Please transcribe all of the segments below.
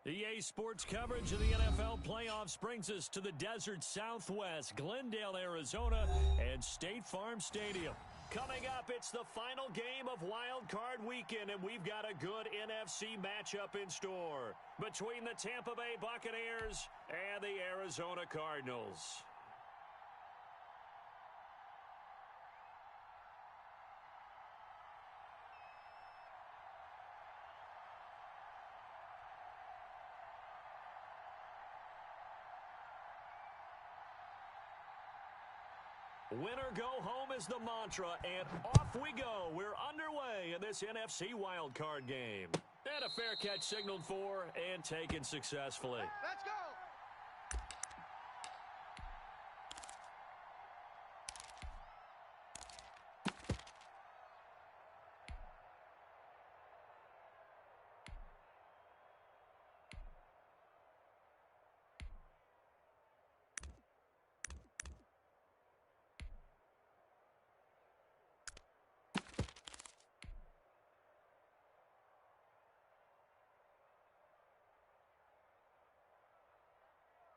EA Sports coverage of the NFL playoffs brings us to the desert Southwest, Glendale, Arizona, and State Farm Stadium. Coming up, it's the final game of Wild Card Weekend, and we've got a good NFC matchup in store between the Tampa Bay Buccaneers and the Arizona Cardinals. Winner go home is the mantra, and off we go. We're underway in this NFC wildcard game. And a fair catch signaled for and taken successfully. Let's go!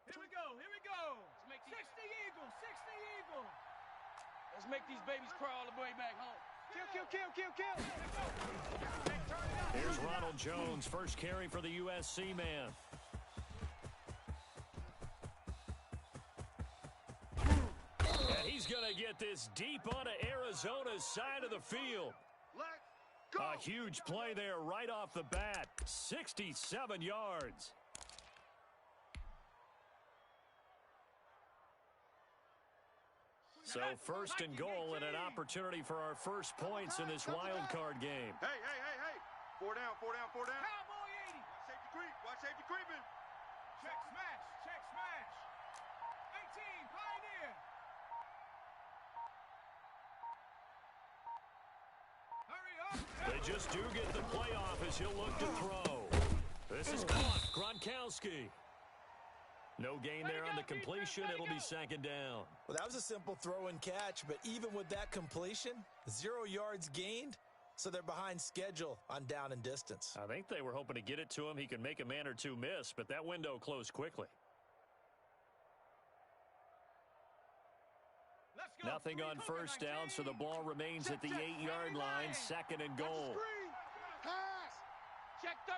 Here we go. 60 Eagles, 60 Eagles. Let's make these babies crawl all the way back home. Kill. Here's Ronald Jones, first carry for the USC man. And he's going to get this deep onto Arizona's side of the field. Let's go. A huge play there right off the bat. 67 yards. So first and goal and an opportunity for our first points in this wild card game. Hey. Four down. Cowboy 80. Watch safety creeping. Check smash. 18, Pioneer. Hurry up. They just do get the playoff as he'll look to throw. This is caught. Gronkowski. No gain there on the completion. It'll be second down. Well, that was a simple throw and catch, but even with that completion, 0 yards gained, so they're behind schedule on down and distance. I think they were hoping to get it to him. He could make a man or two miss, but that window closed quickly. Let's go. Nothing on first down, so the ball remains at the 8-yard line, second and goal. Pass. Check 13.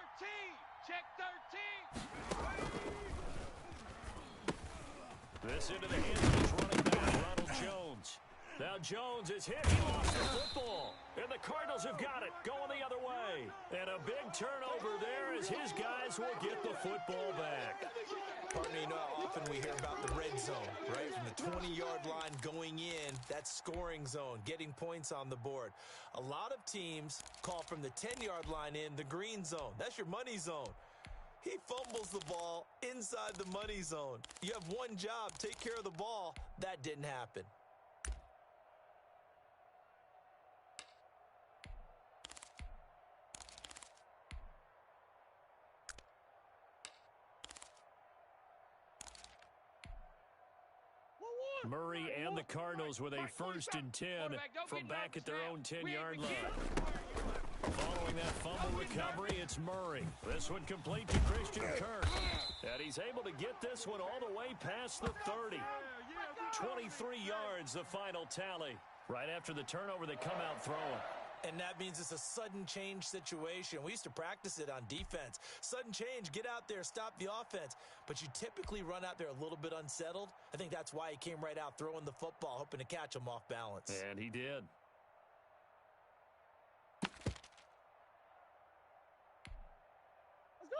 This into the hands of his running back, Ronald Jones. Now Jones is hit. He lost the football. And the Cardinals have got it, going the other way. And a big turnover there as his guys will get the football back. Pardon me, you know how often we hear about the red zone, right? From the 20-yard line going in, that's scoring zone, getting points on the board. A lot of teams call from the 10-yard line in the green zone. That's your money zone. He fumbles the ball inside the money zone. You have one job, take care of the ball. That didn't happen. Murray and the Cardinals with a first and 10 from back at their own 10-yard line. Following that fumble recovery, it's Murray. This one complete to Christian Kirk. And he's able to get this one all the way past the 30. 23 yards, the final tally. Right after the turnover, they come out throwing. And that means it's a sudden change situation. We used to practice it on defense. Sudden change, get out there, stop the offense. But you typically run out there a little bit unsettled. I think that's why he came right out throwing the football, hoping to catch him off balance. And he did.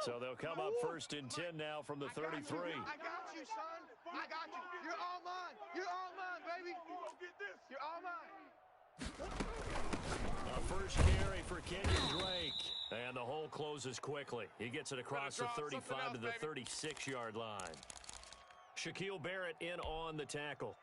So they'll come up first and 10 now from the 33. I got you, son. I got you. You're all mine. You're all mine, baby. You're all mine. A first carry for Kenyon Drake. And the hole closes quickly. He gets it across the 35 to the 36-yard line. Shaquille Barrett in on the tackle.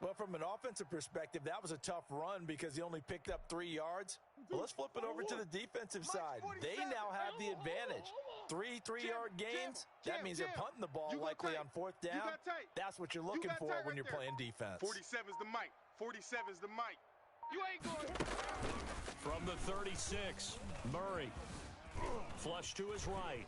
Well, from an offensive perspective, that was a tough run because he only picked up 3 yards. Well, let's flip it over to the defensive side. They now have the advantage. 3-3-yard gains, that means they're punting the ball likely on fourth down. That's what you're looking for when you're playing defense. 47's the mic. 47's the mic. You ain't going. From the 36, Murray. Flush to his right.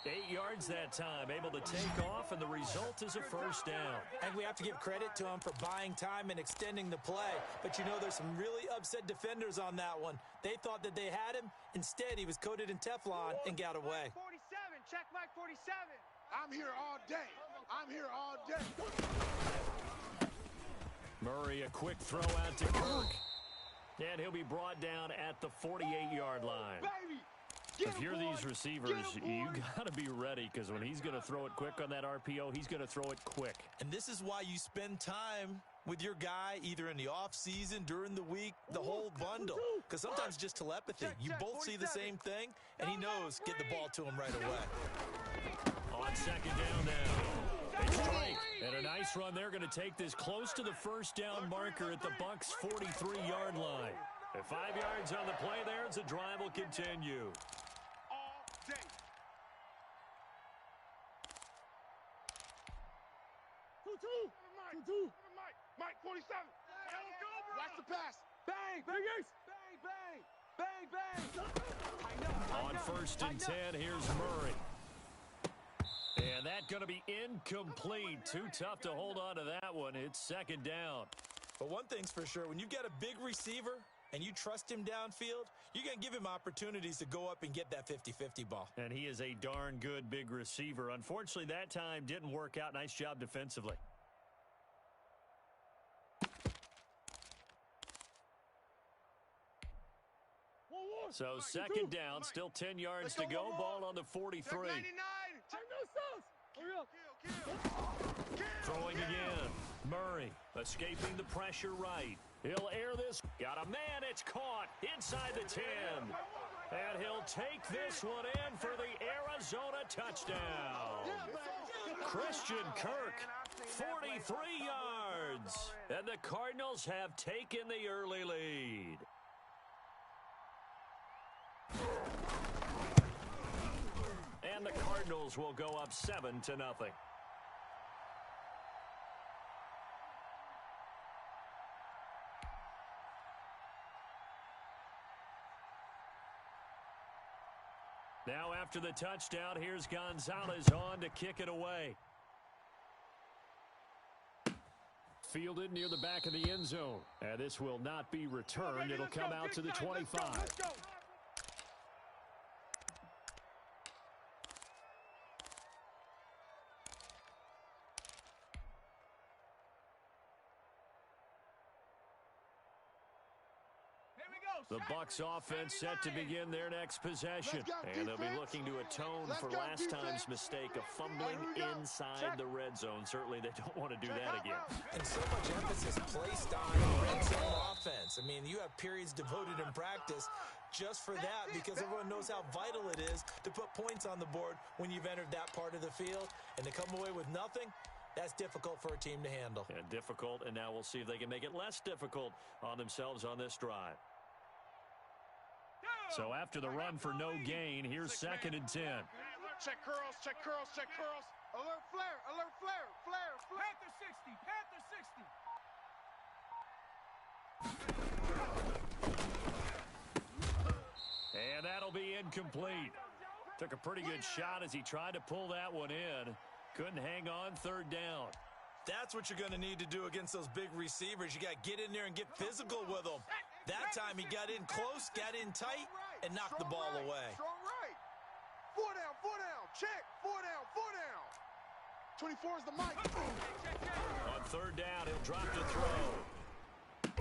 8 yards that time, able to take off, and the result is a first down. And we have to give credit to him for buying time and extending the play. But you know, there's some really upset defenders on that one. They thought that they had him. Instead, he was coated in Teflon and got away. 47, check Mike 47. I'm here all day. I'm here all day. Murray, a quick throw out to Kirk. And he'll be brought down at the 48-yard line. Baby, If you're these receivers, you got to be ready, because when he's going to throw it quick on that RPO, he's going to throw it quick. And this is why you spend time with your guy either in the offseason, during the week, the whole bundle. Because sometimes just telepathy. You both see the same thing, and he knows get the ball to him right away. On second down now. It's Drake. And a nice run. They're going to take this close to the first down marker at the Bucs' 43-yard line. At 5 yards on the play there, as the drive will continue. All day. 2-2. Mike 47. Watch the pass. Bang, bang, bang, bang, bang. On first and 10, here's Murray. And that's going to be incomplete. Too tough to hold on to that one. It's second down. But one thing's for sure, when you get a big receiver and you trust him downfield, you're going to give him opportunities to go up and get that 50-50 ball. And he is a darn good big receiver. Unfortunately, that time didn't work out. Nice job defensively. So second down, still 10 yards to go. Ball on the 43. Throwing again. Murray escaping the pressure right. He'll air this. Got a man. It's caught inside the 10. And he'll take this one in for the Arizona touchdown. Christian Kirk, 43 yards. And the Cardinals have taken the early lead. And the Cardinals will go up 7-0. Now after the touchdown, here's Gonzalez on to kick it away. Fielded near the back of the end zone. And this will not be returned. It'll come out to the 25. The Bucs offense set to begin their next possession. And they'll be looking to atone for last time's mistake of fumbling inside the red zone. Certainly they don't want to do that again. And so much emphasis placed on red zone offense. I mean, you have periods devoted in practice just for that, because everyone knows how vital it is to put points on the board when you've entered that part of the field. And to come away with nothing, that's difficult for a team to handle. And difficult, and now we'll see if they can make it less difficult on themselves on this drive. So after the run for no gain, here's second and 10. Check curls, check curls, check curls. Alert flare, alert flare, flare, flare. Panther 60, And that'll be incomplete. Took a pretty good shot as he tried to pull that one in. Couldn't hang on third down. That's what you're going to need to do against those big receivers. You got to get in there and get physical with them. That time he got in close, got in tight, and knocked the ball away. Strong right. 4 down, check. 4 down. 24 is the mic. On third down, he'll drop to throw.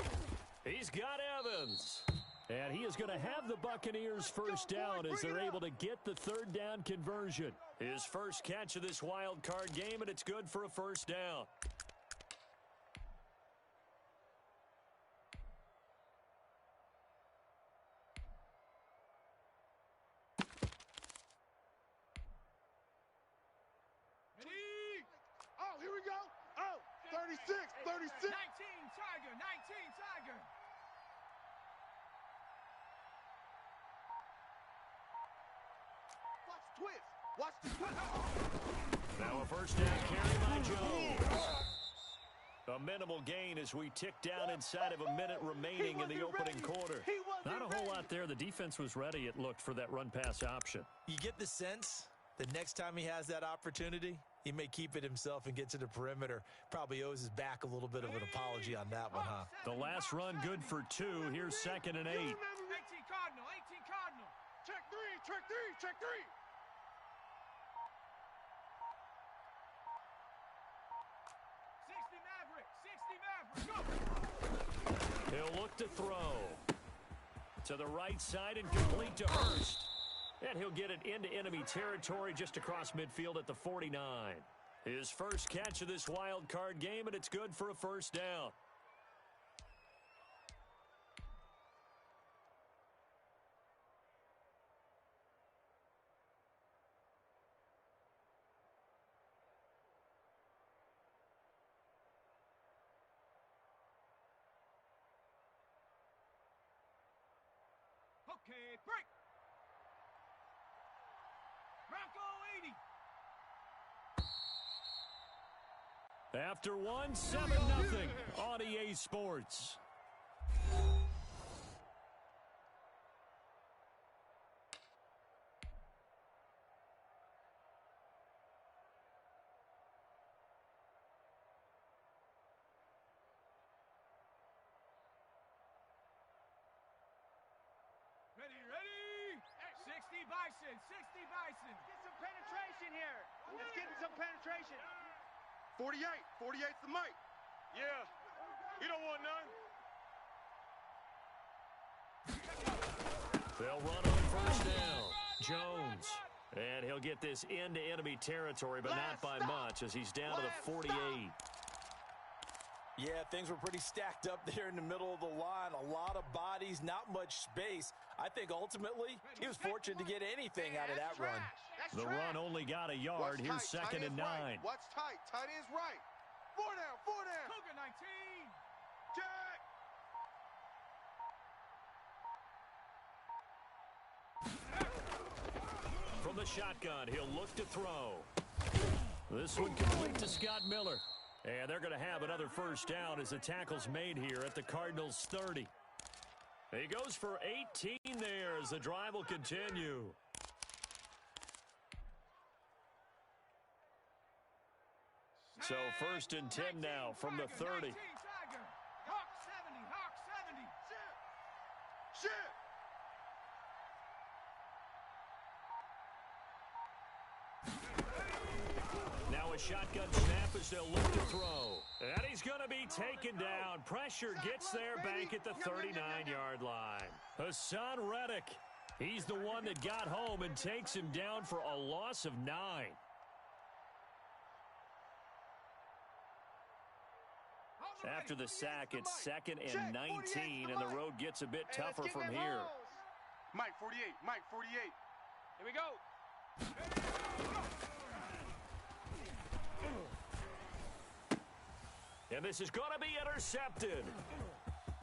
He's got Evans. And he is going to have the Buccaneers first down as they're able to get the third down conversion. His first catch of this wild card game, and it's good for a first down. Oh, here we go. Oh, 36. 19 Tiger. Watch the twist. Now a first down carry by Jones. A minimal gain as we tick down inside of a minute remaining in the opening quarter. Not a whole lot there. The defense was ready, it looked, for that run-pass option. You get the sense The next time he has that opportunity, he may keep it himself and get to the perimeter. Probably owes his back a little bit of an apology on that one, huh? The last run good for 2. Here's 2nd and 8. 18 Cardinal, 18 Cardinal. Check three, check three, check three. He'll look to throw. To the right side and complete to Hurst. And he'll get it into enemy territory just across midfield at the 49. His first catch of this wild card game, and it's good for a first down. Okay, break. Bronco 80. After 1, 7-0 on EA Sports. Ready. 60 Bison, 60 Bison. Get some penetration here. Let's get some penetration. 48, 48's the mic. Yeah, you don't want none. They'll run on first down. Jones. And he'll get this into enemy territory, but not by much as he's down to the 48. Yeah, things were pretty stacked up there in the middle of the line. A lot of bodies, not much space. I think ultimately he was fortunate to get anything out of that run. The run only got a yard. Here's 2nd and 9. Right. What's tight? Tight ends right. 4 down, 4 down. Cougar 19. Jack. From the shotgun, he'll look to throw. This one complete to Scott Miller. And they're going to have another first down as the tackle's made here at the Cardinals' 30. He goes for 18 there as the drive will continue. So 1st and 10 now from the 30. Hawk 70, Hawk 70. Shit. Now a shotgun snap as they'll look to throw. And he's going to be taken down. Pressure gets there back at the 39-yard line. Hassan Reddick. He's the one that got home and takes him down for a loss of 9. After the sack, it's 2nd and 19, and the road gets a bit tougher from here. Mike 48, Mike 48. Here we go. And this is going to be intercepted.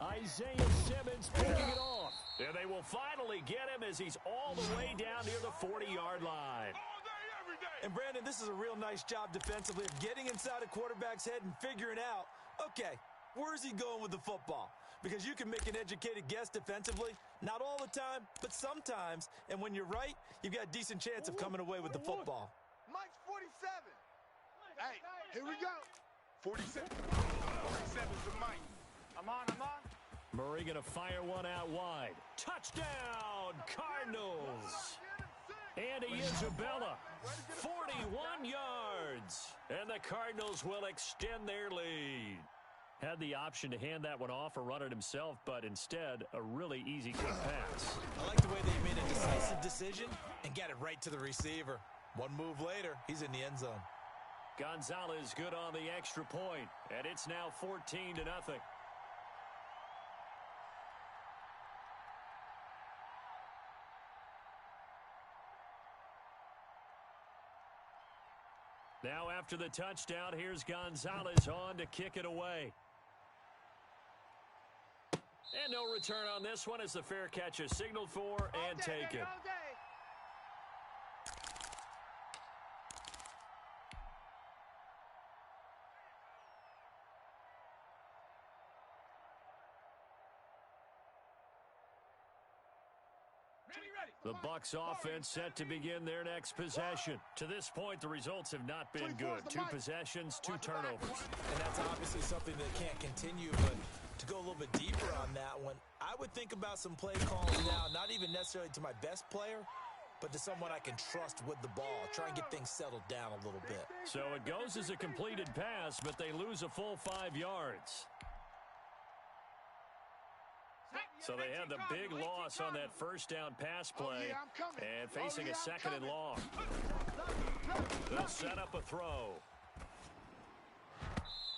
Isaiah Simmons picking it off. And they will finally get him as he's all the way down near the 40-yard line. All day, every day. And Brandon, this is a real nice job defensively of getting inside a quarterback's head and figuring out, okay, where's he going with the football? Because you can make an educated guess defensively, not all the time, but sometimes. And when you're right, you've got a decent chance of coming away with the football. Mike's 47. Hey, here we go. 47. 47's the Mike. I'm on. Murray going to fire one out wide. Touchdown, Cardinals. Andy Isabella, 41 yards. And the Cardinals will extend their lead. Had the option to hand that one off or run it himself, but instead, a really easy quick pass. I like the way they made a decisive decision and got it right to the receiver. One move later, he's in the end zone. Gonzalez good on the extra point, and it's now 14-0. Now after the touchdown, here's Gonzalez on to kick it away. And no return on this one as the fair catch is signaled for and taken. Ready. The Bucs offense set to begin their next possession. To this point, the results have not been good. 2 possessions, 2 turnovers. And that's obviously something that can't continue, but to go a little bit deeper on that one, I would think about some play calls now, not even necessarily to my best player, but to someone I can trust with the ball. Try and get things settled down a little bit. So it goes as a completed pass, but they lose a full 5 yards. So they had the big loss on that first down pass play and facing a 2nd and long. They'll set up a throw.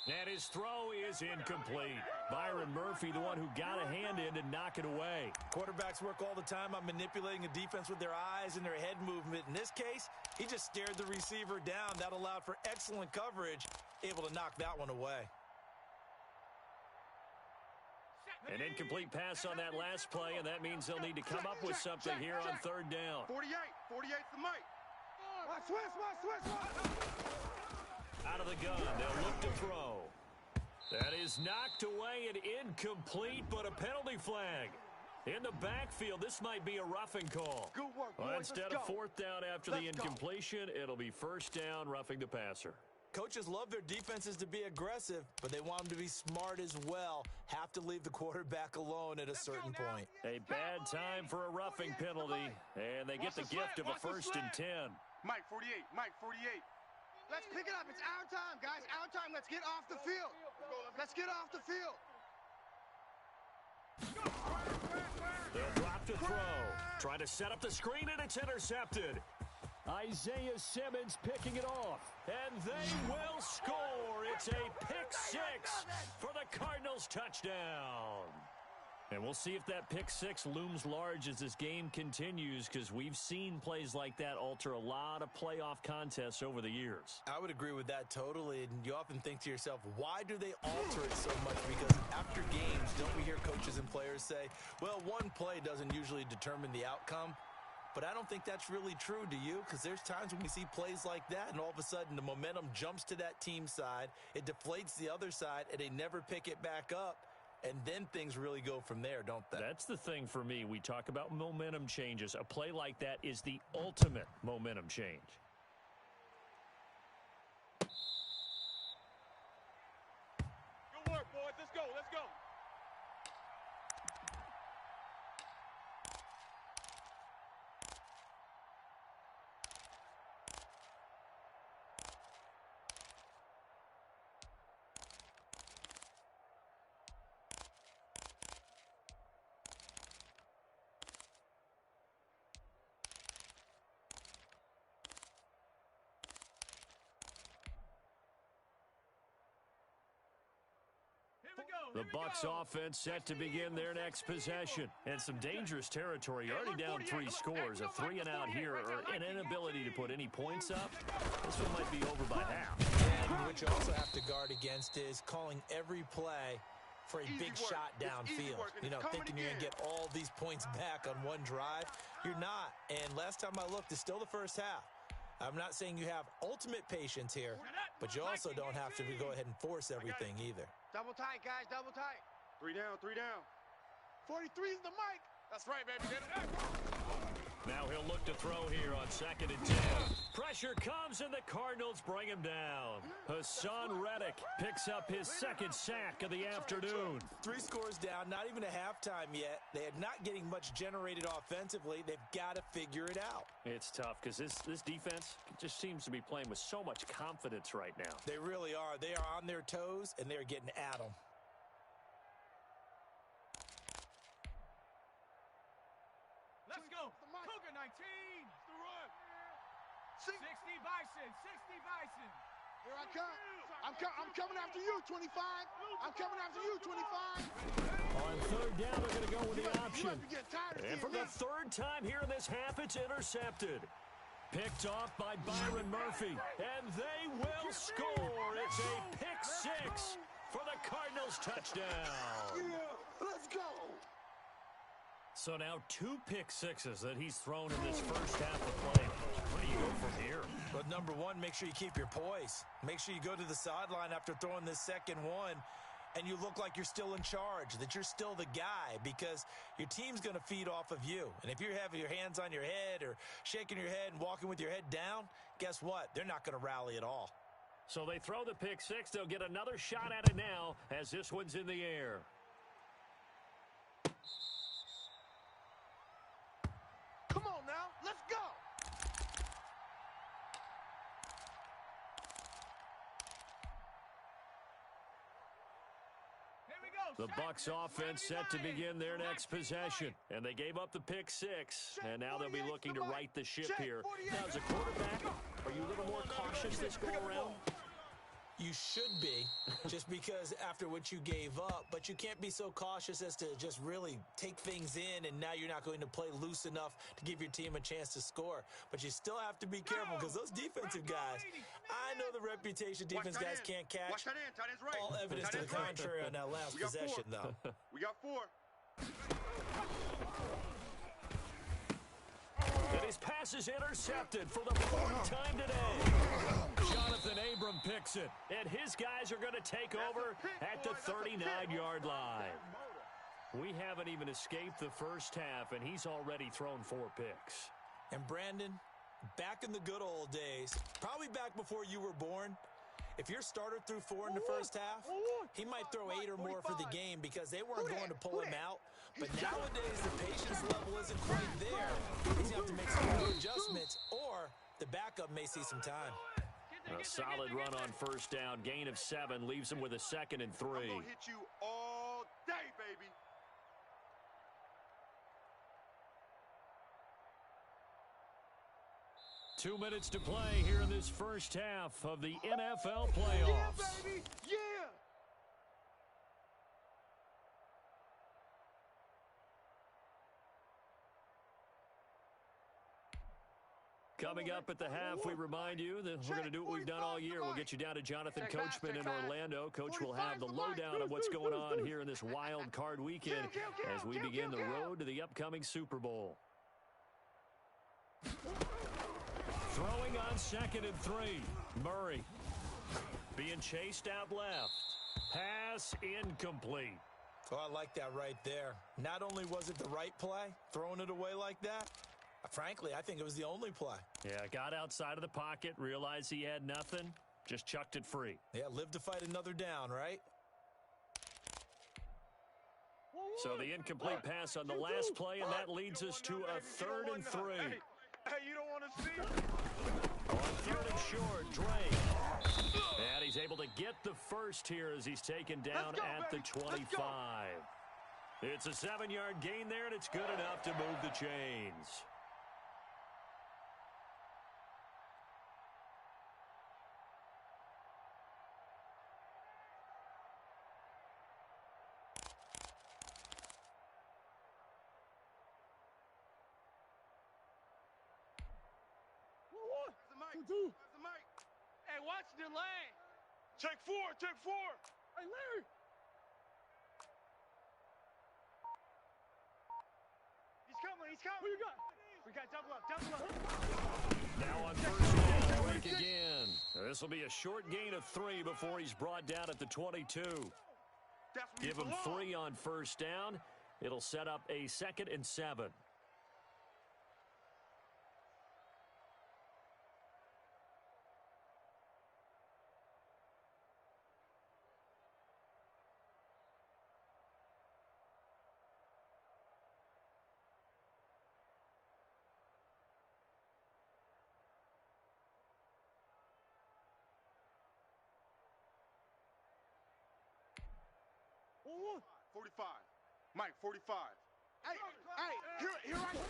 And his throw is incomplete. Byron Murphy, the one who got a hand in to knock it away. Quarterbacks work all the time on manipulating a defense with their eyes and their head movement. In this case, he just stared the receiver down. That allowed for excellent coverage, able to knock that one away. An incomplete pass on that last play, and that means they'll need to come up with something here on 3rd down. 48's the mic. Out of the gun, they'll look to throw. That is knocked away and incomplete, but a penalty flag. In the backfield, this might be a roughing call. Good work, boys. Well, instead of 4th down after the incompletion, it'll be 1st down, roughing the passer. Coaches love their defenses to be aggressive, but they want them to be smart as well. Have to leave the quarterback alone at a certain point. A bad time for a roughing penalty, and they get the gift of a 1st and 10. Mike, 48. Mike, 48. Let's pick it up. It's our time, guys. Our time. Let's get off the field. Let's get off the field. They'll drop to throw. Try to set up the screen, and it's intercepted. Isaiah Simmons picking it off, and they will score. It's a pick 6 for the Cardinals touchdown. And we'll see if that pick 6 looms large as this game continues, because we've seen plays like that alter a lot of playoff contests over the years. I would agree with that totally, and you often think to yourself, why do they alter it so much? Because after games, don't we hear coaches and players say, well, one play doesn't usually determine the outcome? But I don't think that's really true, do you? Because there's times when we see plays like that, and all of a sudden the momentum jumps to that team side, it deflates the other side, and they never pick it back up. And then things really go from there, don't they? That's the thing for me. We talk about momentum changes. A play like that is the ultimate momentum change. Good work, boys. Let's go. Let's go. The Bucs offense set to begin their next possession. And some dangerous territory. You're already down 3 scores. A 3 and out here, or an inability to put any points up. This one might be over by half. And what you also have to guard against is calling every play for a big shot downfield. You know, thinking you're going to get all these points back on one drive. You're not. And last time I looked, it's still the first half. I'm not saying you have ultimate patience here, but you also don't have to go ahead and force everything either. Double tight, guys. Double tight. 3 down, 3 down. 43's the mic. That's right, baby. Now he'll look to throw here on 2nd and 10. Pressure comes, and the Cardinals bring him down. Hassan Reddick picks up his 2nd sack of the afternoon. 3 scores down, not even a halftime yet. They are not getting much generated offensively. They've got to figure it out. It's tough because this defense just seems to be playing with so much confidence right now. They really are. They are on their toes, and they're getting at them. Let's go. Cougar 19. The run. 60 Bison. 60 Bison. Here I come. I'm coming after you, 25. I'm coming after you, 25. On 3rd down, they're going to go with the option. And for the 3rd time here in this half, it's intercepted. Picked off by Byron Murphy. And they will score. It's a pick 6 for the Cardinals touchdown. Yeah, let's go. So now 2 pick 6s that he's thrown in this first half of play. Where do you go from here? But number one, make sure you keep your poise. Make sure you go to the sideline after throwing this second one and you look like you're still in charge, that you're still the guy, because your team's going to feed off of you. And if you're having your hands on your head or shaking your head and walking with your head down, guess what? They're not going to rally at all. So they throw the pick six. They'll get another shot at it now as this one's in the air. Come on now, let's go. The Bucs offense set to begin their next possession. And they gave up the pick six. And now they'll be looking to right the ship here. Now, as a quarterback, are you a little more cautious this go-around? You should be, just because after what you gave up, but you can't be so cautious as to just really take things in, and now you're not going to play loose enough to give your team a chance to score. But you still have to be careful, because those defensive guys, I know the reputation defense guys can't catch. All evidence to the contrary on that last possession, though. We got 4. And his pass is intercepted for the 4th time today. Jonathan Abram picks it, and his guys are going to take over at the 39-yard line. We haven't even escaped the first half, and he's already thrown 4 picks. And Brandon, back in the good old days, probably back before you were born, if your starter threw 4 in the first half, he might throw 8 or more for the game because they weren't going to pull him out. But nowadays, the patience level isn't quite there. He's going to have to make some more adjustments, or the backup may see some time. A solid run on first down. Gain of 7 leaves him with a 2nd and 3. I'm going to hit you all day, baby. Two minutes to play here in this first half of the NFL playoffs. Yeah, baby. Yeah. Coming up at the half, we remind you that we're going to do what we've done all year. We'll get you down to Jonathan Coachman in Orlando. Coach will have the lowdown of what's going on here in this wild card weekend as we begin the road to the upcoming Super Bowl. Throwing on 2nd and 3. Murray being chased out left. Pass incomplete. Oh, I like that right there. Not only was it the right play, throwing it away like that, frankly, I think it was the only play. Yeah, got outside of the pocket, realized he had nothing, just chucked it free. Yeah, live to fight another down, right? So the incomplete pass on the last play, and that leads us to a 3rd and 3. Hey, you don't want to see? On 3rd and short, Drake. And he's able to get the first here as he's taken down at the 25. It's a 7-yard gain there, and it's good enough to move the chains. Hey, watch the lane. Take 4, take 4. Hey, Larry. He's coming. What you got? We got double up. Now on 1st down, break again. This will be a short gain of 3 before he's brought down at the 22. Give him 3 on 1st down. It'll set up a 2nd and 7. Ooh, 45. Mike, 45. Hey, here I come.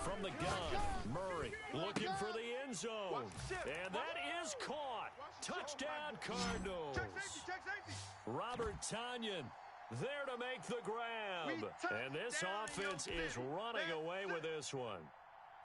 From the gun, Murray looking for the end zone. And that is caught. Touchdown, Cardinals. Check safety. Robert Tonyan there to make the grab. And this offense is running away with this one.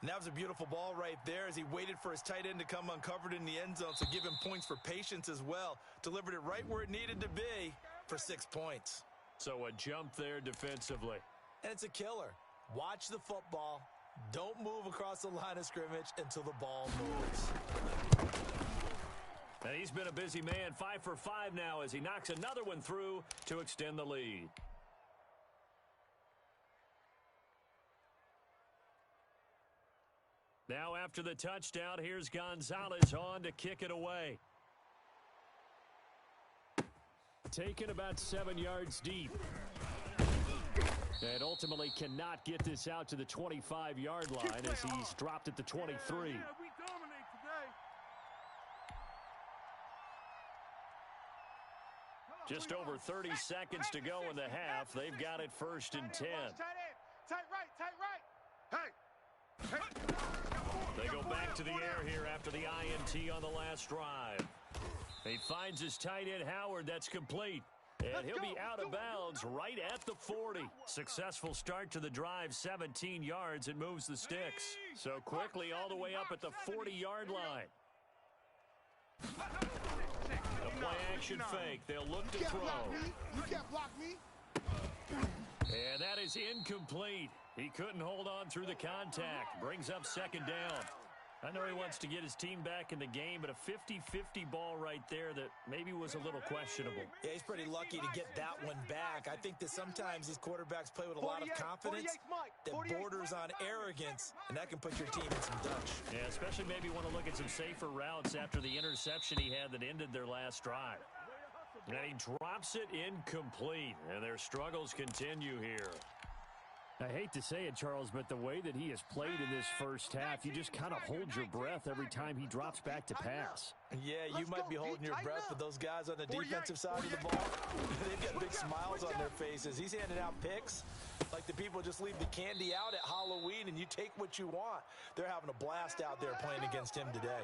And that was a beautiful ball right there as he waited for his tight end to come uncovered in the end zone, so give him points for patience as well. Delivered it right where it needed to be for 6 points. So a jump there defensively. And it's a killer. Watch the football. Don't move across the line of scrimmage until the ball moves. And he's been a busy man, 5 for 5 now as he knocks another one through to extend the lead. Now after the touchdown, here's Gonzalez on to kick it away. Taken about 7 yards deep. And ultimately cannot get this out to the 25-yard line as he's dropped at the 23. Just over 30 seconds to go in the half. They've got it 1st and 10. Tight right. Hey. They go back to the air here after the INT on the last drive. He finds his tight end Howard. That's complete. And he'll be out of bounds right at the 40. Successful start to the drive, 17 yards, and moves the sticks. So quickly all the way up at the 40-yard line. The play action fake. They'll look to throw. You can't block me. And that is incomplete. He couldn't hold on through the contact. Brings up 2nd down. I know he wants to get his team back in the game, but a 50-50 ball right there that maybe was a little questionable. Yeah, he's pretty lucky to get that one back. I think that sometimes these quarterbacks play with a lot of confidence that borders on arrogance, and that can put your team in some Dutch. Yeah, especially maybe want to look at some safer routes after the interception he had that ended their last drive. And he drops it incomplete, and their struggles continue here. I hate to say it, Charles, but the way that he has played in this first half, you just kind of hold your breath every time he drops back to pass. Yeah, you might be holding your breath, but those guys on the defensive side of the ball, they've got big smiles on their faces. He's handing out picks like the people just leave the candy out at Halloween and you take what you want. They're having a blast out there playing against him today.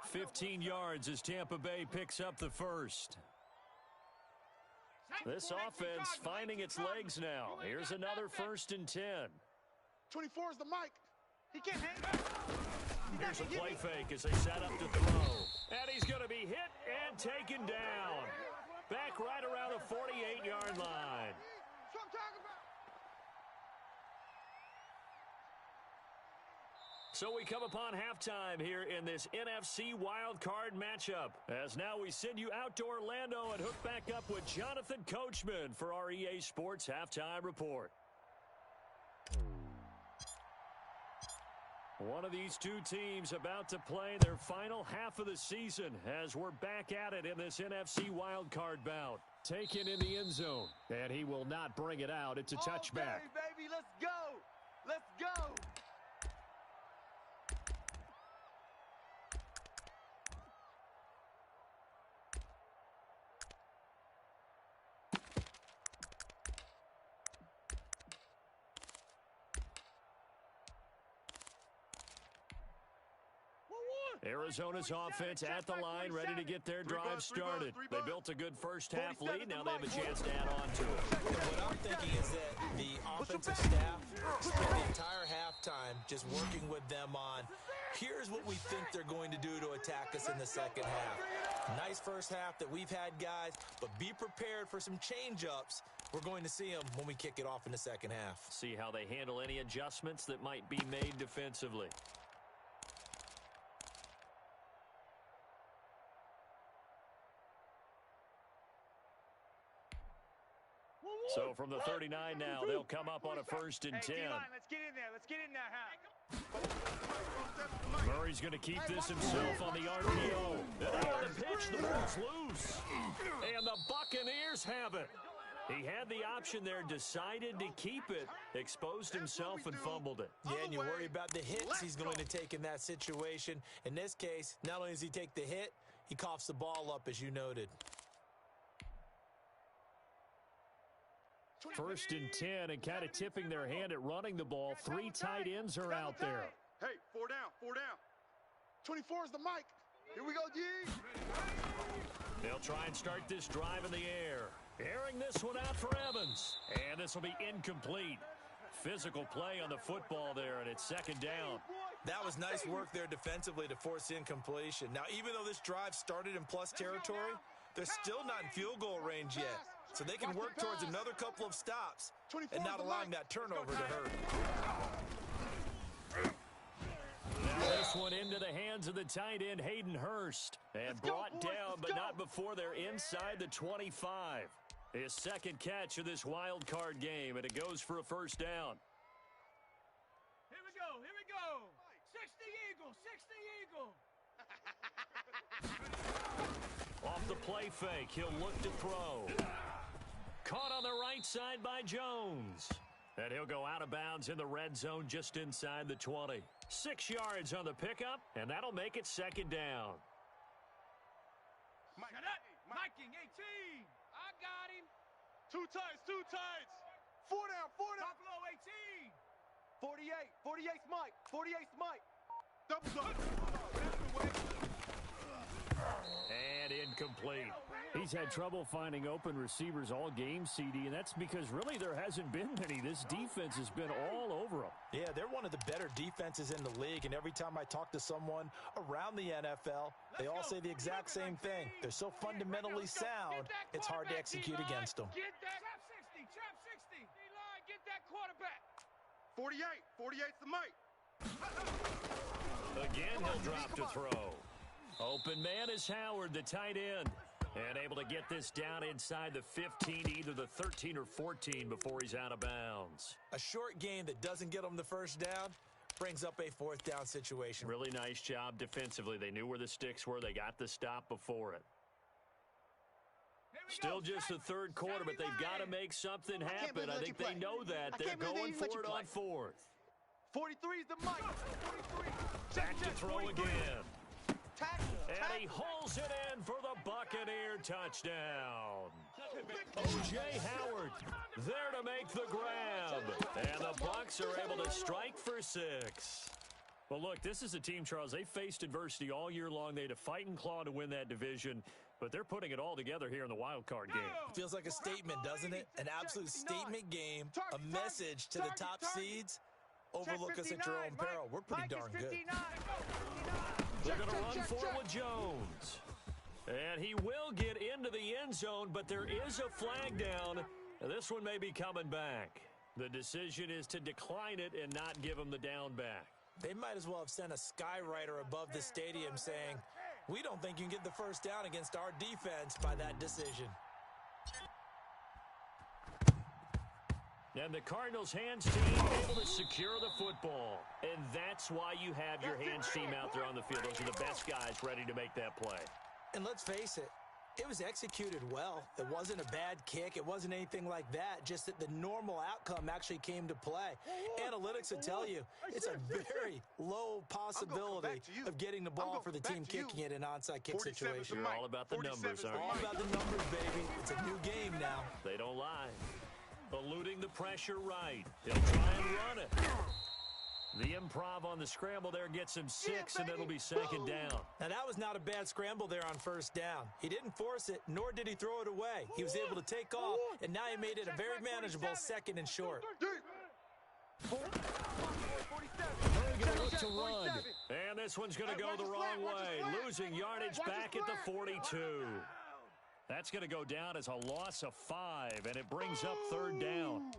15 yards as Tampa Bay picks up the first. This offense finding its legs now. Here's another 1st and 10. 24 is the mic. He can't hang. Here's a play fake as they set up to throw. And he's going to be hit and taken down. Back right around the 48-yard line. That's what I'm talking about. So we come upon halftime here in this NFC wildcard matchup. As now we send you out to Orlando and hook back up with Jonathan Coachman for our EA Sports Halftime Report. One of these two teams about to play their final half of the season as we're back at it in this NFC wildcard bout. Taken in the end zone, and he will not bring it out. It's a touchback. Okay, baby, let's go. Let's go. Arizona's offense at the line, ready to get their drive started. They built a good first half lead. Now they have a chance to add on to it. What I'm thinking is that the offensive staff spent the entire halftime just working with them on, here's what we think they're going to do to attack us in the second half. Nice first half that we've had, guys, but be prepared for some change-ups. We're going to see them when we kick it off in the second half. See how they handle any adjustments that might be made defensively. So from the 39 now, they'll come up on a 1st and 10. Let's get in there. Let's get in there, Murray's going to keep this himself on the RPO. And on the pitch, the ball's loose. And the Buccaneers have it. He had the option there, decided to keep it, exposed himself and fumbled it. Yeah, and you worry about the hits he's going to take in that situation. In this case, not only does he take the hit, he coughs the ball up, as you noted. 1st and 10, and kind of tipping their hand at running the ball. 3 tight ends are out there. Hey, 4 down. 24 is the mic. Here we go, G. They'll try and start this drive in the air. Airing this one out for Evans. And this will be incomplete. Physical play on the football there, and it's 2nd down. That was nice work there defensively to force incompletion. Now, even though this drive started in plus territory, they're still not in field goal range yet. So they can work towards another couple of stops and not allowing that turnover to hurt. Now this this one into the hands of the tight end, Hayden Hurst. And brought down, but not before they're inside the 25. His second catch of this wild card game, and it goes for a first down. Here we go, here we go. 60 Eagle, 60 Eagle. Off the play fake, he'll look to throw. Caught on the right side by Jones. And he'll go out of bounds in the red zone just inside the 20. 6 yards on the pickup, and that'll make it second down. Miking, 18. I got him. Two tights, two tights. 4 down, 4 down. Buffalo, 18. 48, 48's Mike, 48's Mike. Double up. And incomplete. He's had trouble finding open receivers all game, CD, and that's because really there hasn't been many. This defense has been all over them. Yeah, they're one of the better defenses in the league, and every time I talk to someone around the NFL, they all say the exact same thing. They're so fundamentally sound, it's hard to execute against them. Get that. Trap 60. D-line, get that quarterback. 48, 48's the Mike. Again, he'll drop to throw. Open man is Howard, the tight end. And able to get this down inside the 15, either the 13 or 14 before he's out of bounds. A short game that doesn't get them the first down brings up a fourth down situation. Really nice job defensively. They knew where the sticks were. They got the stop before it. Still just the third quarter, but they've got to make something happen. I think they know that. They're going for it on fourth. 43's the Mike. 43. Back to throw again. And he hauls it in for the Buccaneer touchdown. O.J. Howard there to make the grab. And the Bucs are able to strike for 6. Well, look, this is a team, Charles. They faced adversity all year long. They had to fight and claw to win that division, but they're putting it all together here in the wild card game. Feels like a statement, doesn't it? An absolute statement game, a message to the top seeds. Overlook us at your own peril. We're pretty darn good. They're going to run for it with Jones. And he will get into the end zone, but there is a flag down. This one may be coming back. The decision is to decline it and not give him the down back. They might as well have sent a skywriter above the stadium saying, we don't think you can get the first down against our defense by that decision. And the Cardinals' hands team able to secure the football. And that's why you have your hands team out there on the field. Those are the best guys ready to make that play. And let's face it, it was executed well. It wasn't a bad kick. It wasn't anything like that. Just that the normal outcome actually came to play. Analytics would tell you it's a very low possibility of getting the ball for the team kicking it in an onside kick situation. You're all about the numbers, aren't you? All about the numbers, baby. It's a new game now. They don't lie. Eluding the pressure right. He'll try and run it. The improv on the scramble there gets him 6, and it'll be second down. Now, that was not a bad scramble there on first down. He didn't force it, nor did he throw it away. He was able to take off, and now he made it a very manageable second and short. They're going to look to run. And this one's going to go the wrong way. Losing yardage back at the 42. That's going to go down as a loss of 5, and it brings up third down.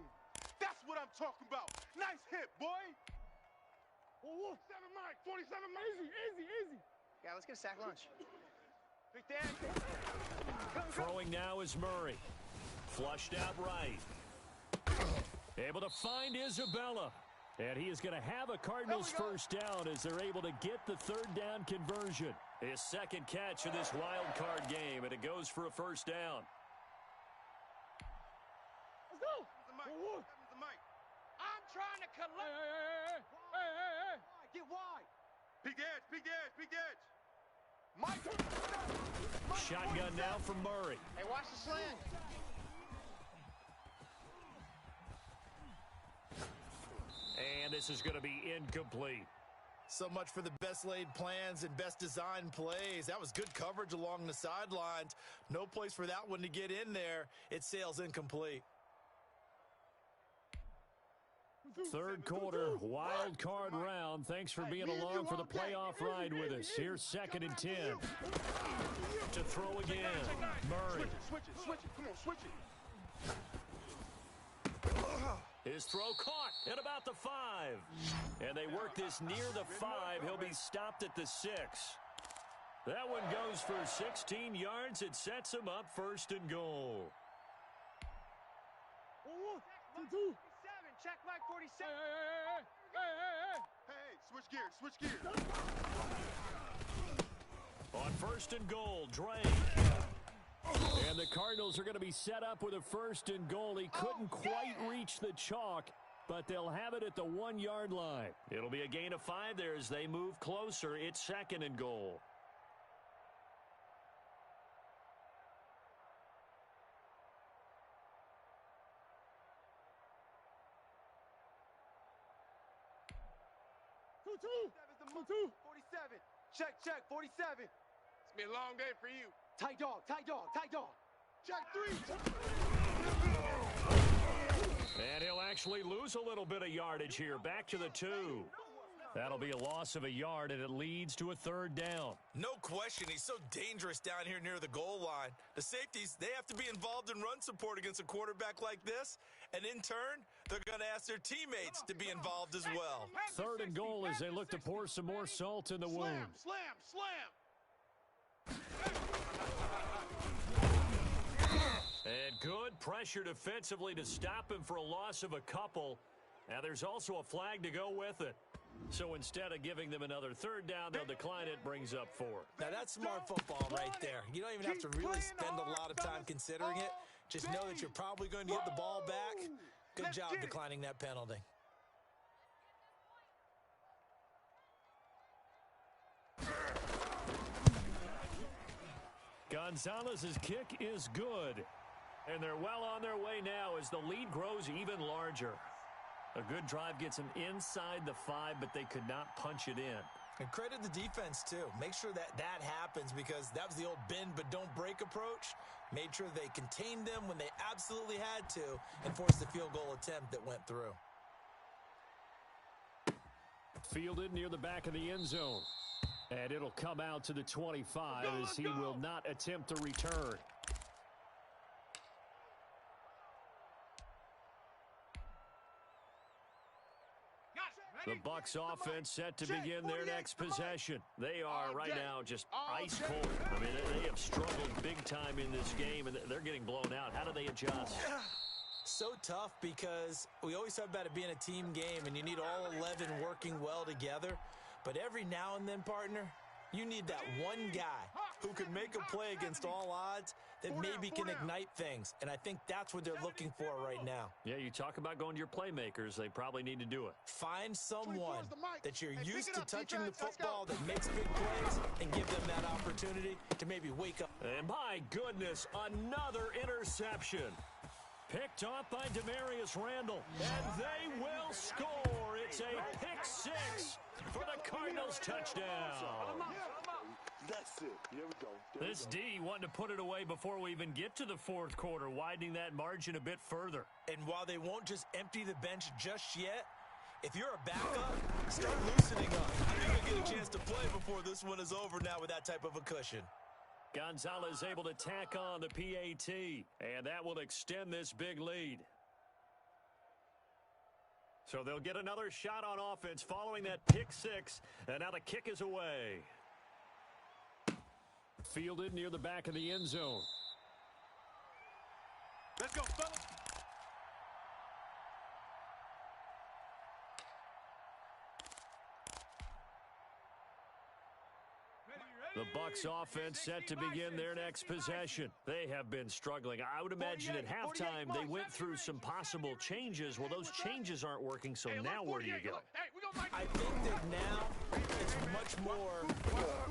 That's what I'm talking about. Nice hit, boy. 47 Mike, 47 Mike. Easy. Yeah, let's get a sack lunch. Big Dan. Throwing now is Murray. Flushed out right. Able to find Isabella. And he is going to have a Cardinals first down as they're able to get the third down conversion. His second catch of this wild card game, and it goes for a first down. Let's go. I'm trying to collect. Hey. Get wide. Big edge. Mike. Shotgun now from Murray. Hey, watch the slant. And this is going to be incomplete. So much for the best laid plans and best designed plays. That was good coverage along the sidelines. No place for that one to get in there. It sails incomplete. Third quarter, wild card round. Thanks for being along for the playoff ride with us. Here's 2nd and 10. To throw again, Murray. Switch it. Come on, switch it. His throw caught at about the 5. And they work this near the 5. He'll be stopped at the 6. That one goes for 16 yards. It sets him up 1st and goal. Check mark 47. Hey, switch gears, switch gears. On 1st and goal, Dre. And the Cardinals are going to be set up with a 1st and goal. He couldn't quite reach the chalk, but they'll have it at the 1-yard line. It'll be a gain of 5 there as they move closer. It's 2nd and goal. Two. 47. Check, 47. It's been a long day for you. Tight dog. Check 3. And he'll actually lose a little bit of yardage here. Back to the 2. That'll be a loss of a yard, and it leads to a 3rd down. No question, he's so dangerous down here near the goal line. The safeties, they have to be involved in run support against a quarterback like this. And in turn, they're going to ask their teammates to be involved as well. 3rd and goal as they look to pour some more salt in the wound. Slam. And good pressure defensively to stop him for a loss of a couple. Now there's also a flag to go with it. So instead of giving them another 3rd down, they'll decline it, brings up 4. Now that's smart football right there. You don't even have to really spend a lot of time considering it. Just know that you're probably going to get the ball back. Good job declining that penalty. Gonzalez's kick is good. And they're well on their way now as the lead grows even larger. A good drive gets them inside the 5, but they could not punch it in. And credit the defense, too. Make sure that happens because that was the old bend but don't break approach. Made sure they contained them when they absolutely had to and forced the field goal attempt that went through. Fielded near the back of the end zone. And it'll come out to the 25 as he will not attempt to return. The Bucs offense set to begin their next possession. They are right now just ice cold. I mean, they have struggled big time in this game, and they're getting blown out. How do they adjust? So tough because we always talk about it being a team game, and you need all 11 working well together. But every now and then, partner, you need that one guy who can make a play against all odds that maybe can ignite things. And I think that's what they're looking for right now. Yeah, you talk about going to your playmakers. They probably need to do it. Find someone that you're used to touching the football that makes big plays and give them that opportunity to maybe wake up. And my goodness, another interception. Picked off by Demarius Randall. And they will score. It's a pick 6 for the Cardinals touchdown. That's it. Here we go. This D wanted to put it away before we even get to the 4th quarter, widening that margin a bit further. And while they won't just empty the bench just yet, if you're a backup, start loosening up. You're going to get a chance to play before this one is over now with that type of a cushion. Gonzalez able to tack on the PAT, and that will extend this big lead. So they'll get another shot on offense following that pick 6, and now the kick is away. Fielded near the back of the end zone. Let's go, fellas. The Bucs offense set to begin their next possession. They have been struggling. I would imagine at halftime they went through some possible changes. Well, those changes aren't working, so now where do you go? I think that now it's much more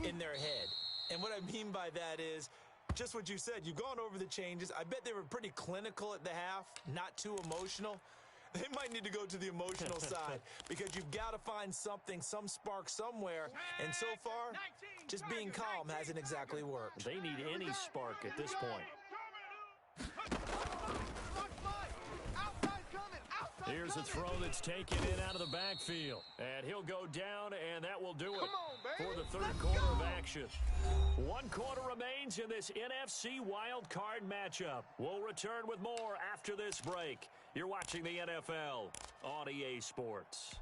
in their head. And what I mean by that is just what you said. You've gone over the changes. I bet they were pretty clinical at the half, not too emotional. They might need to go to the emotional side because you've got to find something, some spark somewhere. And so far, just being calm hasn't exactly worked. They need any spark at this point. Here's Here's a throw that's taken in out of the backfield. And he'll go down, and that will do it for the third quarter of action. 1 quarter remains in this NFC Wild Card matchup. We'll return with more after this break. You're watching the NFL on EA Sports.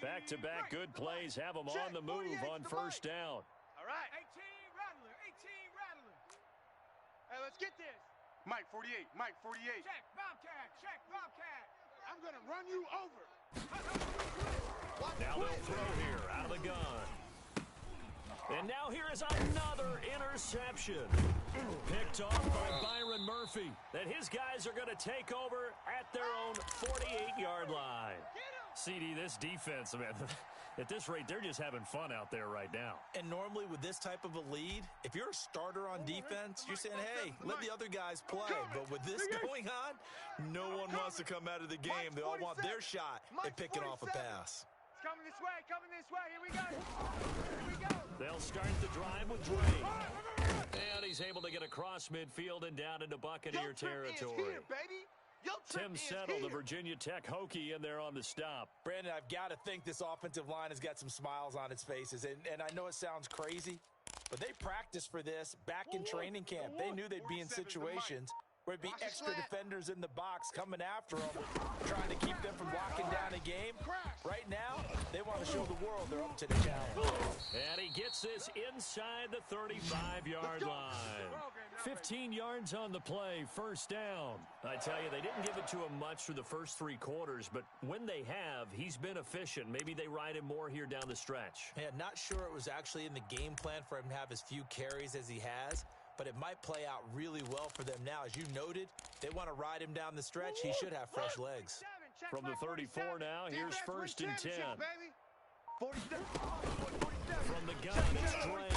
Back-to-back good plays have them on the move on first down. All right. 18 Rattler. Hey, let's get this. Mike 48. Mike 48. Check, Bobcat. I'm going to run you over. Now they'll throw here out of the gun. And now here is another interception. Picked off by Byron Murphy. That his guys are going to take over at their own 48-yard line. CD, this defense, man, at this rate, they're just having fun out there right now. And normally with this type of a lead, if you're a starter on defense, you're saying, hey, let the other guys play. But with this going on, no one wants to come out of the game. They all want their shot at picking off a pass. It's coming this way. Here we go. They'll start the drive with Dre. And he's able to get across midfield and down into Buccaneer territory. Tim Settle, the Virginia Tech Hokie, in there on the stop. Brandon, I've got to think this offensive line has got some smiles on its faces. And I know it sounds crazy, but they practiced for this back in training camp. They knew they'd be in situations where it'd be extra defenders in the box coming after them, trying to keep them from locking down a game. Right now, they want to show the world they're up to the challenge. And he gets this inside the 35-yard line. 15 yards on the play, first down. I tell you, they didn't give it to him much through the first 3 quarters, but when they have, he's been efficient. Maybe they ride him more here down the stretch. Yeah, not sure it was actually in the game plan for him to have as few carries as he has, but it might play out really well for them now. As you noted, they want to ride him down the stretch. He should have fresh legs. From the 34 now, here's first and 10. 47. From the gun, it's Dre.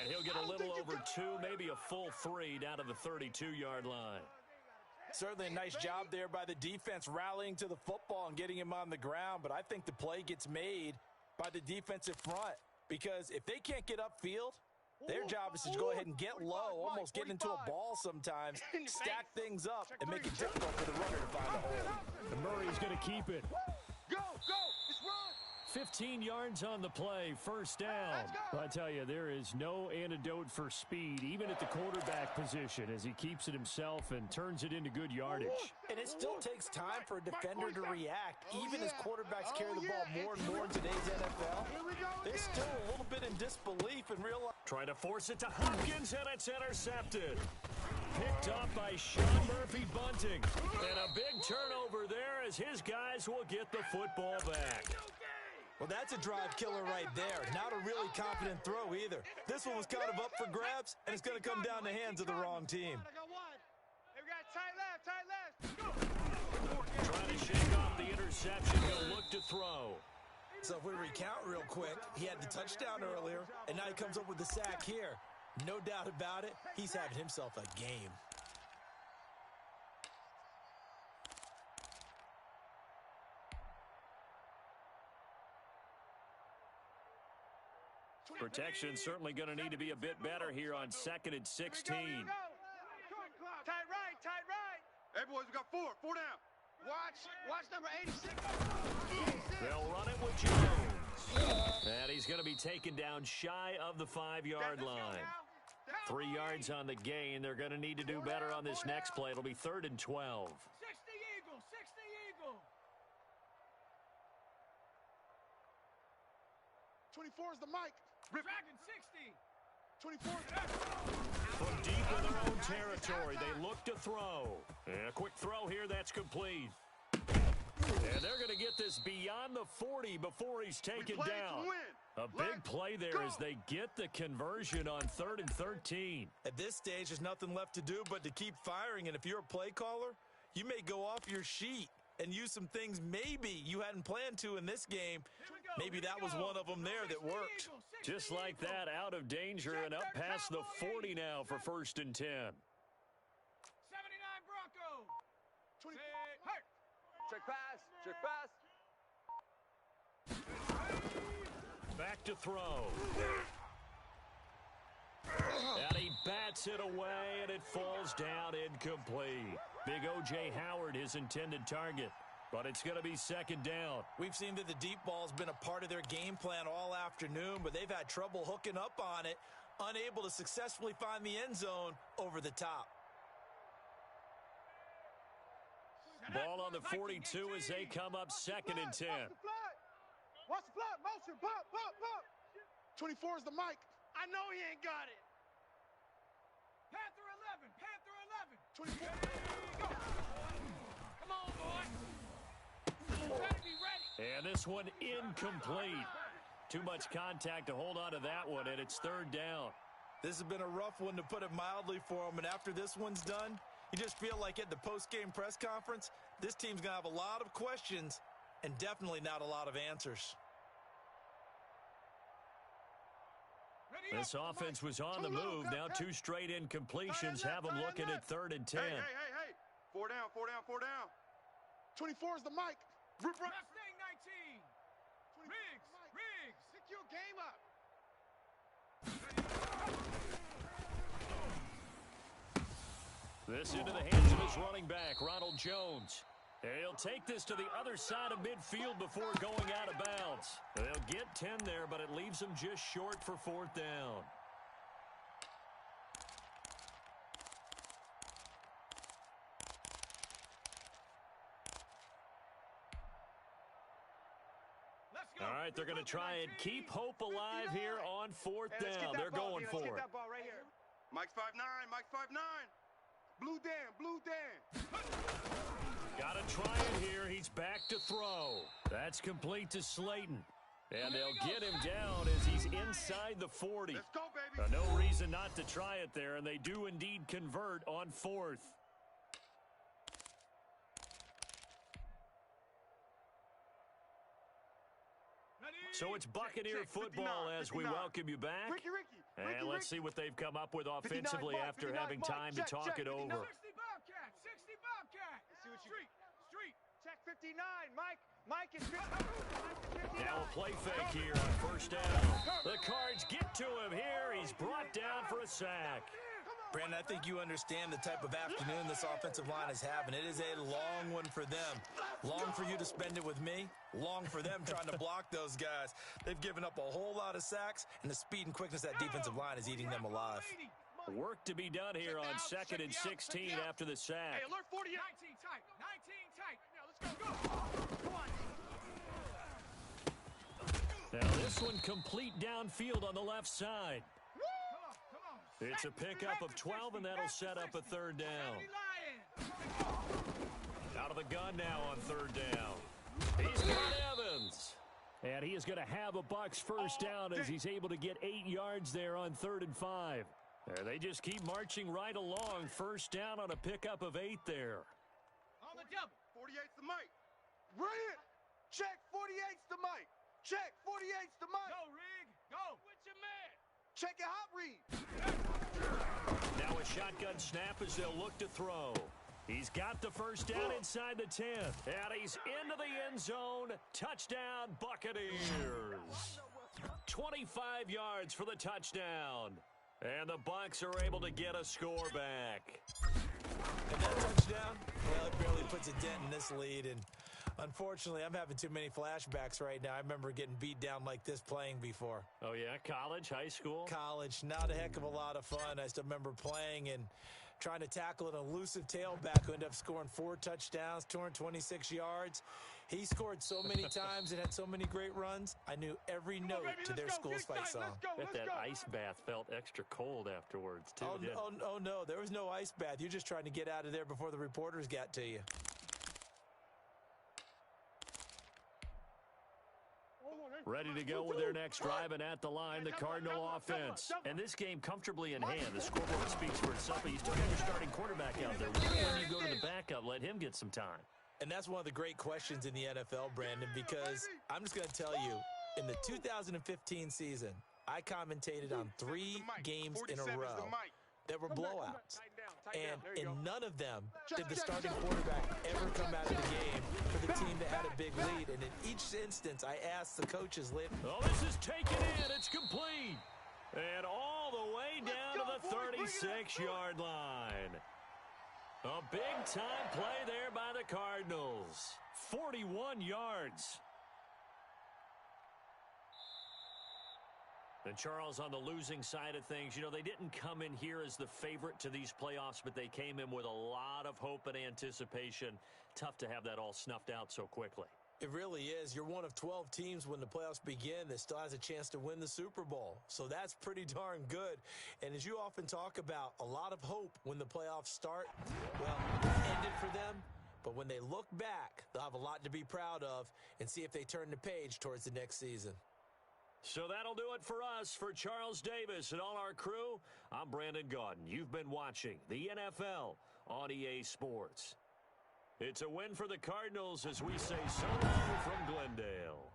And he'll get a little over 2, maybe a full 3 down to the 32-yard line. Certainly a nice job there by the defense rallying to the football and getting him on the ground, but I think the play gets made by the defensive front because if they can't get upfield, their job is to go ahead and get low, almost get into a ball sometimes, stack things up, and make it difficult for the runner to find a hole. And Murray's going to keep it. Go. Let's run. 15 yards on the play, first down. I tell you, there is no antidote for speed, even at the quarterback position, as he keeps it himself and turns it into good yardage. And it still takes time for a defender to react, even as quarterbacks carry the ball more and more in today's NFL. They're still a little bit in disbelief in real life. Trying to force it to Hopkins, and it's intercepted. Picked up by Sean Murphy Bunting. And a big turnover there as his guys will get the football back. Well, that's a drive killer right there. Not a really confident throw either. This one was kind of up for grabs, and it's going to come down the hands of the wrong team. We got tight left. Trying to shake off the interception. He'll look to throw. So if we recount real quick, he had the touchdown earlier, and now he comes up with the sack here. No doubt about it, he's having himself a game. Protection certainly going to need to be a bit better here on 2nd and 16. Tight right. Hey, boys, we got 4 down. Watch number 86. They'll run it with Jones. And he's going to be taken down shy of the 5-yard line. 3 yards on the gain. They're going to need to do better on this next play. It'll be 3rd and 12. 60 Eagle. 24 is the mic. Dragon 60. 24. From deep in their own territory, they look to throw. And a quick throw here, that's complete. And they're going to get this beyond the 40 before he's taken down. A big play there as they get the conversion on 3rd and 13. At this stage, there's nothing left to do but to keep firing. And if you're a play caller, you may go off your sheet and use some things maybe you hadn't planned to in this game. Maybe that was one of them there that worked. Just like that, out of danger and up past the 40 now for 1st and 10. 79 Bronco. 20. Check pass. Back to throw. And he bats it away, and it falls down incomplete. Big O.J. Howard, his intended target. But it's going to be second down. We've seen that the deep ball's been a part of their game plan all afternoon, but they've had trouble hooking up on it, unable to successfully find the end zone over the top. Ball on the 42 as they come up second and 10. Watch the flat motion. Pop, pop, pop. 24 is the mic. I know he ain't got it. Panther 11. Panther 11. 24. Come on, boy. Better be ready. And this one incomplete. Too much contact to hold on to that one, and it's third down. This has been a rough one, to put it mildly, for them. And after this one's done, you just feel like at the post-game press conference, this team's going to have a lot of questions and definitely not a lot of answers. This offense was on the move. Now 2 straight incompletions have them looking at third and 10. Hey. 4 down. 24 is the mic. Mustang 19. Riggs. Pick your game up. This into the hands of his running back, Ronald Jones. He'll take this to the other side of midfield before going out of bounds. They'll get 10 there, but it leaves them just short for fourth down. All right, they're going to try and keep hope alive here on fourth down. They're going for it. That ball right here. Mike's 5'9". Blue Dan. Got to try it here. He's back to throw. That's complete to Slayton. And they'll get him down as he's inside the 40. Let's go, baby. No reason not to try it there, and they do indeed convert on fourth. So it's Buccaneer football as we welcome you back. And let's see what they've come up with offensively after having time to talk it over. 60 Bobcat. Let's see what you Street. Check 59. Mike is 59. Now a play fake here on first down. The Cards get to him here. He's brought down for a sack. Brandon, I think you understand the type of afternoon this offensive line is having. It is a long one for them. Long for you to spend it with me. Long for them trying to block those guys. They've given up a whole lot of sacks, and the speed and quickness of that defensive line is eating them alive. Work to be done here on second and 16 after the sack. Hey, alert 40. 19 tight. Now let's go. Come on. Now this one complete downfield on the left side. It's a pickup of 12, and that'll set up a third down. Out of the gun now on third down. He's got Evans. And he is going to have a Bucs first down as he's able to get 8 yards there on 3rd and 5. They just keep marching right along. First down on a pickup of 8 there. On the double. 48's the mic. Brilliant. Check 48's the mic. Check 48's the mic. Go, Rig. Go. What's your man? Check your hot read. Now a shotgun snap as they'll look to throw. He's got the first down inside the 10. And he's into the end zone. Touchdown, Buccaneers. 25 yards for the touchdown. And the Bucs are able to get a score back. And that touchdown, well, it barely puts a dent in this lead. And unfortunately, I'm having too many flashbacks right now. I remember getting beat down like this playing before. Oh, yeah? College, high school? College. Not a heck of a lot of fun. I still remember playing and trying to tackle an elusive tailback who ended up scoring 4 touchdowns, 226 yards. He scored so many times and had so many great runs, I knew every note to their school's fight song. Bet that ice bath felt extra cold afterwards, too. Oh, no. There was no ice bath. You're just trying to get out of there before the reporters got to you. Ready to go with their next drive, and at the line, the Cardinal offense. And this game comfortably in hand. The scoreboard speaks for itself, but you still got your starting quarterback out there. When you go to the backup, let him get some time. And that's one of the great questions in the NFL, Brandon, because I'm just going to tell you, in the 2015 season, I commentated on 3 games in a row that were blowouts. And in none of them did the starting quarterback ever come out of the game for the team that had a big lead. And in each instance, I asked the coaches later. Oh, this is taken in. It's complete. And all the way down to the 36-yard line. A big-time play there by the Cardinals. 41 yards. And Charles, on the losing side of things, you know, they didn't come in here as the favorite to these playoffs, but they came in with a lot of hope and anticipation. Tough to have that all snuffed out so quickly. It really is. You're one of 12 teams when the playoffs begin that still has a chance to win the Super Bowl. So that's pretty darn good. And as you often talk about, a lot of hope when the playoffs start. Well, it ended for them. But when they look back, they'll have a lot to be proud of and see if they turn the page towards the next season. So that'll do it for us. For Charles Davis and all our crew, I'm Brandon Gaudin. You've been watching the NFL on EA Sports. It's a win for the Cardinals as we say so long from Glendale.